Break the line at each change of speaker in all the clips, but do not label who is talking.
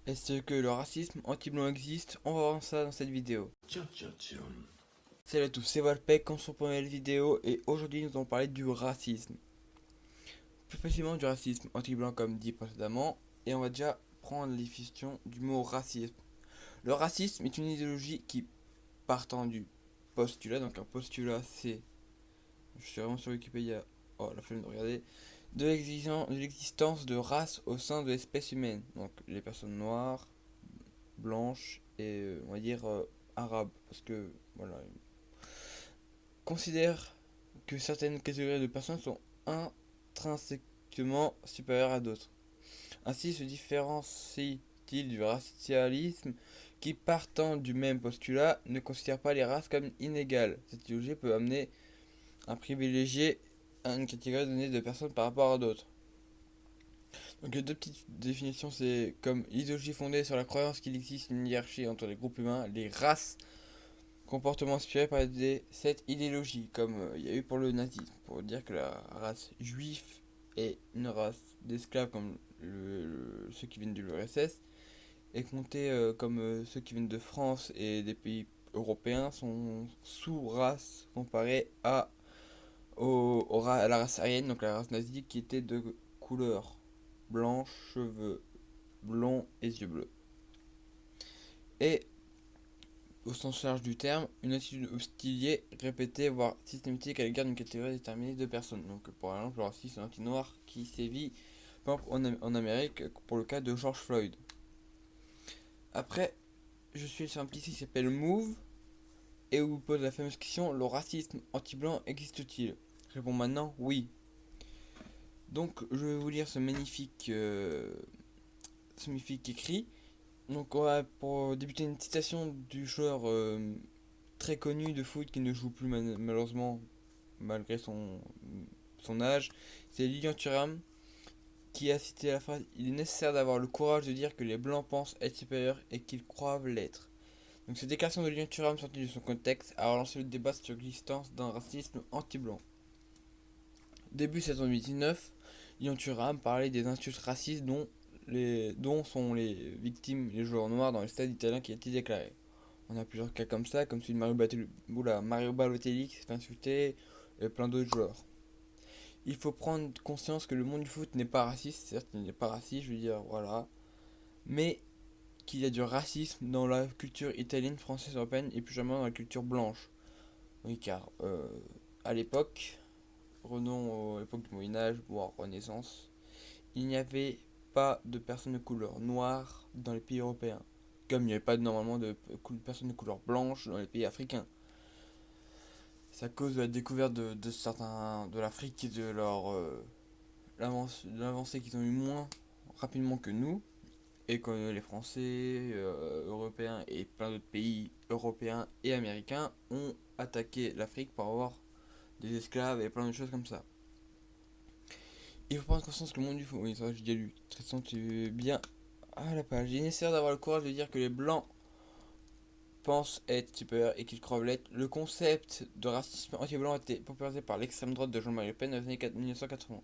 Est-ce que le racisme anti-blanc existe? On va voir ça dans cette vidéo.
Tiens, tiens, tiens.
Salut à tous, c'est Valpec, on se retrouve pour une nouvelle vidéo et aujourd'hui nous allons parler du racisme. Plus précisément du racisme anti-blanc comme dit précédemment, et on va déjà prendre la définition du mot racisme. Le racisme est une idéologie qui, partant du postulat, donc un postulat c'est, je suis vraiment sur Wikipédia, oh la flemme de regarder, de l'existence de races au sein de l'espèce humaine, donc les personnes noires, blanches et on va dire arabes, parce que voilà, considère que certaines catégories de personnes sont intrinsèquement supérieures à d'autres. Ainsi se différencie-t-il du racialisme qui, partant du même postulat, ne considère pas les races comme inégales. Cette idéologie peut amener à privilégier une catégorie donnée de personnes par rapport à d'autres. Donc les deux petites définitions, c'est comme idéologie fondée sur la croyance qu'il existe une hiérarchie entre les groupes humains, les races, comportement inspiré par cette idéologie, comme il y a eu pour le nazisme, pour dire que la race juive est une race d'esclaves comme ceux qui viennent de l'URSS, et compter comme ceux qui viennent de France et des pays européens sont sous-races comparées à la race aryenne, donc la race nazie qui était de couleur blanche, cheveux blonds et yeux bleus. Et au sens large du terme, une attitude hostile répétée, voire systématique à l'égard d'une catégorie déterminée de personnes. Donc, par exemple, le racisme anti-noir qui sévit, par exemple, en Amérique, pour le cas de George Floyd. Après, je suis sur un petit site qui s'appelle Move, et où vous pose la fameuse question, le racisme anti-blanc existe-t-il? Je réponds maintenant, oui. Donc, je vais vous lire ce magnifique écrit. Donc, on va pour débuter une citation du joueur très connu de foot qui ne joue plus malheureusement malgré son âge. C'est Lilian Thuram qui a cité la phrase: il est nécessaire d'avoir le courage de dire que les blancs pensent être supérieurs et qu'ils croient l'être. Donc cette déclaration de Lilian Thuram sortie de son contexte a relancé le débat sur l'existence d'un racisme anti-blanc. Début septembre 2019, Lilian Thuram parlait des insultes racistes dont sont les victimes les joueurs noirs dans les stades italiens qui a été déclaré. On a plusieurs cas comme ça, comme celui de Mario Balotelli qui s'est fait insulter, et plein d'autres joueurs. Il faut prendre conscience que le monde du foot n'est pas raciste, certes il n'est pas raciste, je veux dire, voilà, mais qu'il y a du racisme dans la culture italienne, française, européenne et plus jamais dans la culture blanche. Oui, car à l'époque, revenons à l'époque du Moyen-Âge, voire Renaissance, il n'y avait pas de personnes de couleur noire dans les pays européens, comme il n'y avait pas normalement de personnes de couleur blanche dans les pays africains. C'est à cause de la découverte de certains de l'Afrique et de l'avancée qu'ils ont eu moins rapidement que nous, et que les Français, Européens et plein d'autres pays européens et américains ont attaqué l'Afrique pour avoir des esclaves et plein de choses comme ça. Il faut prendre conscience que le monde du foot, oui, ça j'ai déjà lu, très senti bien à la page. Il est nécessaire d'avoir le courage de dire que les blancs pensent être supérieurs et qu'ils croient l'être. Le concept de racisme anti-blanc a été popularisé par l'extrême droite de Jean-Marie Le Pen dans les années 1980.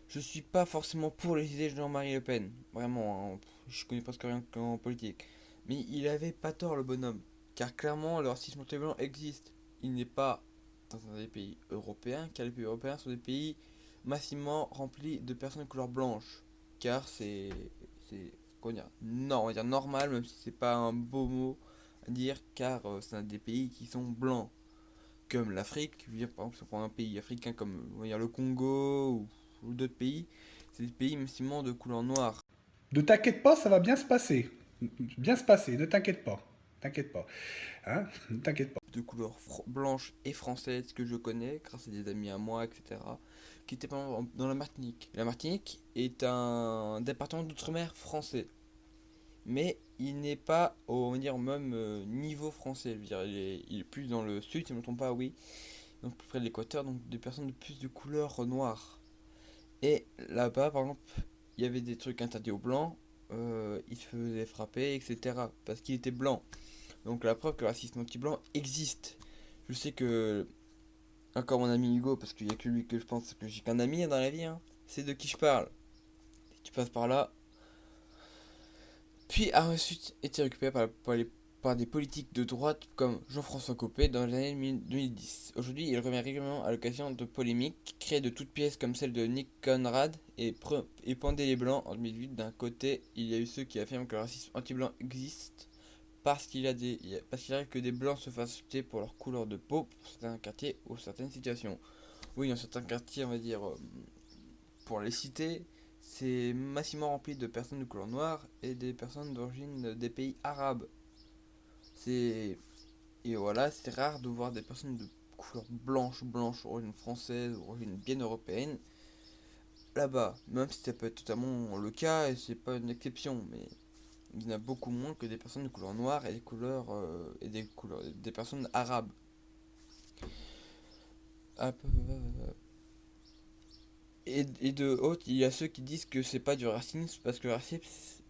Je suis pas forcément pour les idées de Jean-Marie Le Pen, vraiment, hein, je connais presque rien en politique. Mais il avait pas tort le bonhomme, car clairement le racisme anti-blanc existe. Il n'est pas dans des pays européens, car les pays européens sont des pays massivement remplis de personnes de couleur blanche. Car comment dire, non, on va dire normal, même si c'est pas un beau mot à dire, car c'est des pays qui sont blancs. Comme l'Afrique, je veux dire, par exemple, si on prend un pays africain comme on va dire, le Congo ou d'autres pays, c'est des pays massivement de couleur noire.
Ne t'inquiète pas, ça va bien se passer. Bien se passer, ne t'inquiète pas. T'inquiète pas. Hein. Ne t'inquiète pas.
De couleur blanche et française que je connais grâce à des amis à moi, etc. Qui étaient par exemple dans la Martinique. La Martinique est un département d'outre-mer français, mais il n'est pas au on va dire, même niveau français. Je veux dire, il est plus dans le sud, si je ne me trompe pas, oui. Donc plus près de l'équateur, donc des personnes de plus de couleur noire. Et là-bas, par exemple, il y avait des trucs interdits aux blancs, il se faisait frapper, etc. Parce qu'il était blanc. Donc la preuve que le racisme anti-blanc existe. Je sais que, encore mon ami Hugo, parce qu'il n'y a que lui que je pense que j'ai qu'un ami dans la vie, hein, c'est de qui je parle. Si tu passes par là, puis a ensuite été récupéré par des politiques de droite comme Jean-François Copé dans les années 2010. Aujourd'hui, il revient régulièrement à l'occasion de polémiques créées de toutes pièces comme celle de Nick Conrad et Pendez les Blancs en 2008. D'un côté, il y a eu ceux qui affirment que le racisme anti-blanc existe parce qu'il arrive que des blancs se fassent jeter pour leur couleur de peau pour certains quartiers ou certaines situations. Oui, dans certains quartiers, on va dire, pour les citer, c'est massivement rempli de personnes de couleur noire et des personnes d'origine des pays arabes. C'est Et voilà, c'est rare de voir des personnes de couleur blanche, origine française, origine bien européenne, là-bas. Même si ça peut être totalement le cas et c'est pas une exception, mais il y en a beaucoup moins que des personnes de couleur noire des personnes arabes. Et de haute, il y a ceux qui disent que c'est pas du racisme parce que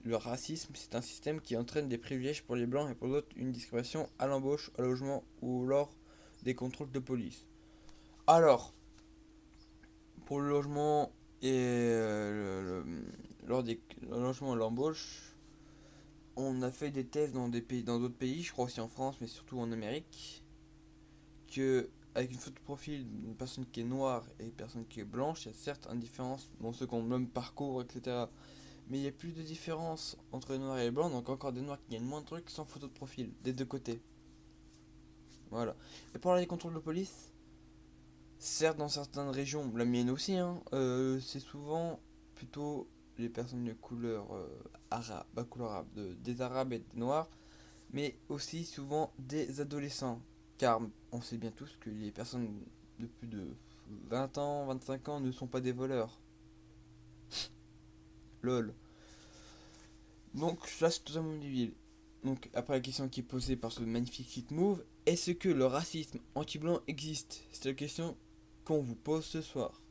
le racisme c'est un système qui entraîne des privilèges pour les blancs et pour d'autres une discrimination à l'embauche, au logement ou lors des contrôles de police. Alors, pour le logement et lors des le logement et l'embauche, on a fait des tests dans d'autres pays, je crois aussi en France, mais surtout en Amérique, que avec une photo de profil d'une personne qui est noire et une personne qui est blanche, il y a certes une différence dans ceux qui ont le même parcours, etc. Mais il y a plus de différence entre les noirs et les blancs, donc encore des noirs qui gagnent moins de trucs sans photo de profil, des deux côtés. Voilà. Et pour les contrôles de police, certes dans certaines régions, la mienne aussi, hein, c'est souvent plutôt les personnes de couleur arabe, couleur arabe, des arabes et des noirs, mais aussi souvent des adolescents. Car on sait bien tous que les personnes de plus de 20 ans, 25 ans ne sont pas des voleurs. Lol. Donc là c'est totalement débile. Donc après la question qui est posée par ce magnifique site Move, est-ce que le racisme anti-blanc existe? C'est la question qu'on vous pose ce soir.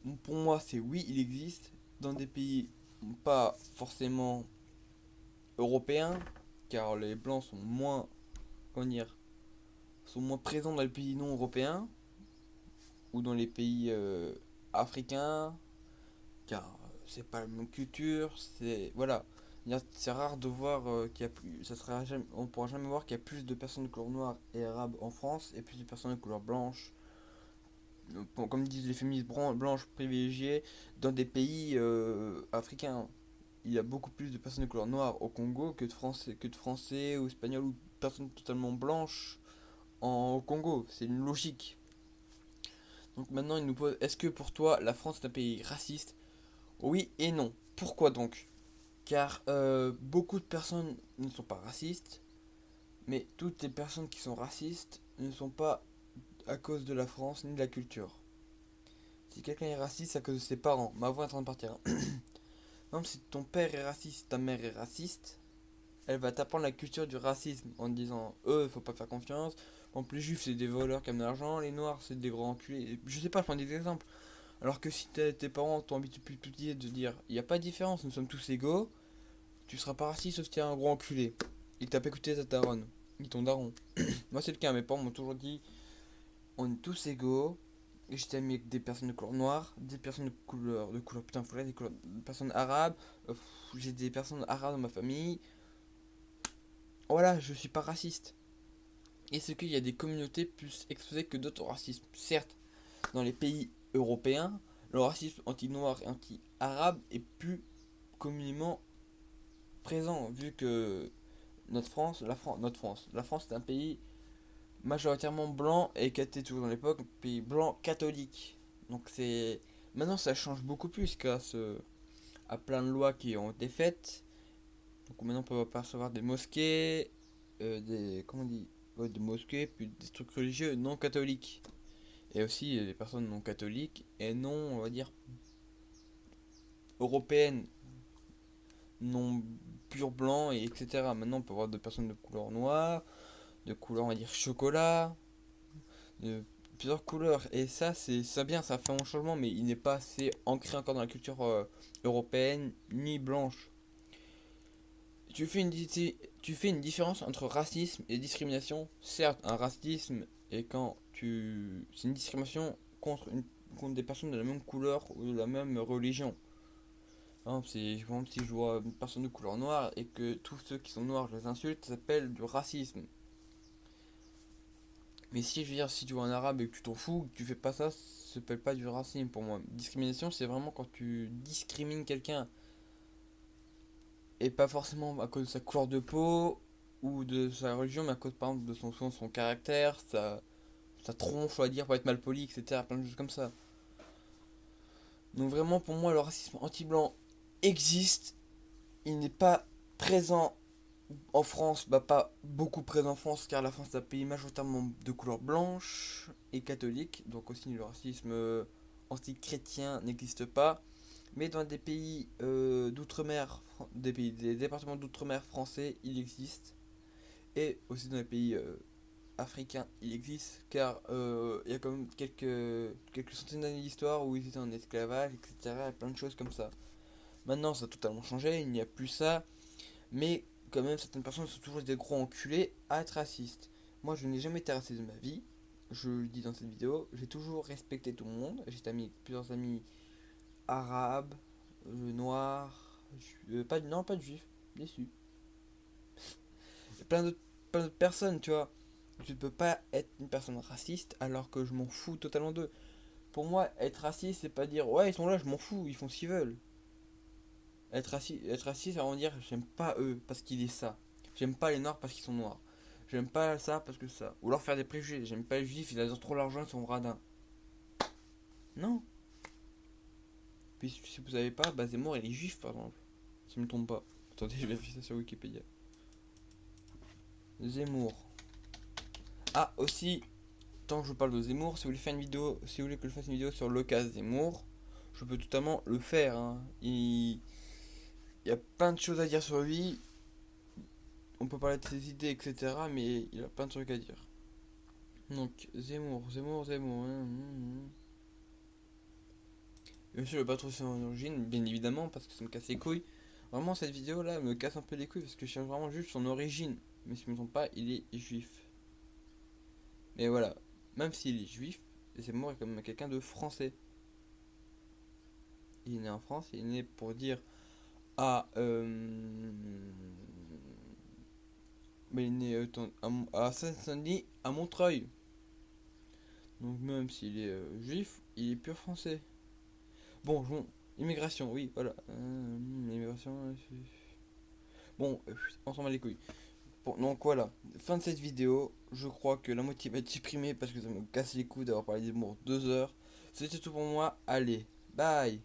Bon, pour moi c'est oui, il existe dans des pays pas forcément européens, car les blancs sont moins, comment dire, sont moins présents dans les pays non européens ou dans les pays africains, car c'est pas la même culture, c'est voilà. C'est rare de voir qu'il y a plus, on pourra jamais voir qu'il y a plus de personnes de couleur noire et arabe en France et plus de personnes de couleur blanche, comme disent les féministes blanches privilégiées, dans des pays africains. Il y a beaucoup plus de personnes de couleur noire au Congo que de français ou espagnols ou de personnes totalement blanches au Congo. C'est une logique. Donc maintenant, il nous pose, est-ce que pour toi, la France est un pays raciste? Oui et non. Pourquoi donc? Car beaucoup de personnes ne sont pas racistes, mais toutes les personnes qui sont racistes ne sont pas à cause de la France ni de la culture. Si quelqu'un est raciste, c'est à cause de ses parents. Ma voix est en train de partir, hein. Même si ton père est raciste, ta mère est raciste, elle va t'apprendre la culture du racisme en te disant eux, il faut pas faire confiance. En plus, les juifs, c'est des voleurs qui aiment l'argent, les noirs, c'est des grands enculés. Je sais pas, je prends des exemples. Alors que si tes parents t'ont habitué depuis tout petit de dire il n'y a pas de différence, nous sommes tous égaux, tu seras pas raciste sauf si t'es un gros enculé. Il t'a pas écouté ta daronne, ni ton daron. Moi, c'est le cas, mes parents m'ont toujours dit on est tous égaux. Et j'étais ami avec des personnes de couleur noire, des personnes de couleur, putain, faut des personnes arabes. J'ai des personnes arabes dans ma famille. Voilà, je suis pas raciste. Est-ce qu'il y a des communautés plus exposées que d'autres au racisme? Certes, dans les pays européens, le racisme anti-noir et anti-arabe est plus communément présent, vu que la France est un pays majoritairement blanc et qui était toujours dans l'époque un pays blanc catholique. Donc c'est maintenant ça change beaucoup plus grâce à plein de lois qui ont été faites. Donc maintenant on peut apercevoir des mosquées, des comment on dit, ouais, des mosquées, puis des trucs religieux non catholiques. Et aussi des personnes non catholiques et non, on va dire, européennes, non pur blanc et etc. Maintenant on peut voir des personnes de couleur noire, de couleur on va dire chocolat, de plusieurs couleurs. Et ça c'est bien, ça fait un changement, mais il n'est pas assez ancré encore dans la culture européenne ni blanche. Tu fais une différence entre racisme et discrimination. Certes, un racisme est quand tu. C'est une discrimination contre des personnes de la même couleur ou de la même religion. Par exemple, si je vois une personne de couleur noire et que tous ceux qui sont noirs, je les insulte, ça s'appelle du racisme. Mais si je veux dire, si tu vois un arabe et que tu t'en fous, que tu fais pas ça, ça s'appelle pas du racisme pour moi. Discrimination, c'est vraiment quand tu discrimines quelqu'un et pas forcément à cause de sa couleur de peau ou de sa religion, mais à cause par exemple de son caractère, sa tronche, on va dire, pour être mal poli, etc. Plein de choses comme ça. Donc vraiment, pour moi, le racisme anti-blanc existe. Il n'est pas présent en France, bah pas beaucoup présent en France, car la France est un pays majoritairement de couleur blanche et catholique. Donc aussi le racisme anti-chrétien n'existe pas. Mais dans des pays d'outre-mer, des départements d'outre-mer français, il existe. Et aussi dans les pays africains, il existe. Car il y a quand même quelques centaines d'années d'histoire où ils étaient en esclavage, etc. Et plein de choses comme ça. Maintenant, ça a totalement changé, il n'y a plus ça. Mais quand même, certaines personnes sont toujours des gros enculés à être racistes. Moi, je n'ai jamais été raciste de ma vie. Je le dis dans cette vidéo. J'ai toujours respecté tout le monde. J'ai plusieurs amis arabes, noirs, non, pas de juifs, déçu. Plein d'autres personnes, tu vois. Je ne peux pas être une personne raciste alors que je m'en fous totalement d'eux. Pour moi, être raciste, c'est pas dire ouais, ils sont là, je m'en fous, ils font ce qu'ils veulent. Être raciste, ça veut dire j'aime pas eux parce qu'il est ça. J'aime pas les noirs parce qu'ils sont noirs. J'aime pas ça parce que ça. Ou alors faire des préjugés. J'aime pas les juifs, ils ont trop l'argent, ils sont radins. Non. Puis si vous savez pas, bah Zemmour il est juif par exemple. Si je me trompe pas. Attendez, je vérifie ça sur Wikipédia. Zemmour. Ah aussi, tant que je parle de Zemmour, si vous voulez faire une vidéo, si vous voulez que je fasse une vidéo sur le cas Zemmour, je peux totalement le faire. Hein. Il y a plein de choses à dire sur lui. On peut parler de ses idées, etc. Mais il a plein de trucs à dire. Donc, Zemmour. Bien sûr, je vais pas trouver son origine, bien évidemment, parce que ça me casse les couilles. Vraiment, cette vidéo là me casse un peu les couilles parce que je cherche vraiment juste son origine. Mais si je me trompe pas, il est juif. Mais voilà, même s'il est juif, Zemmour est quand même quelqu'un de français. Il est né en France, il est né pour dire à. Mais il est né à Saint-Denis, à Montreuil. Donc même s'il est juif, il est pur français. Bon, immigration, oui, voilà. Immigration. Bon, on s'en bat les couilles. Bon, donc voilà, fin de cette vidéo. Je crois que la moitié va être supprimée parce que ça me casse les couilles d'avoir parlé d'humour 2 heures. C'était tout pour moi. Allez, bye.